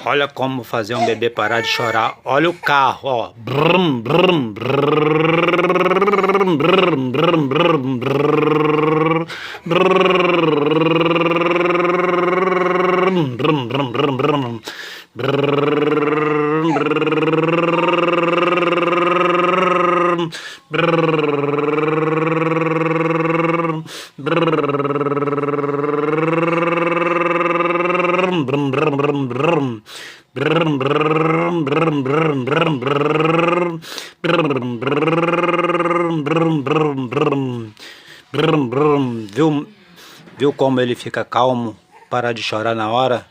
Olha como fazer um bebê parar de chorar. Olha o carro, ó. Brum, brum, brum, brum, brum, brum, brum, Viu como ele fica calmo, para de chorar na hora?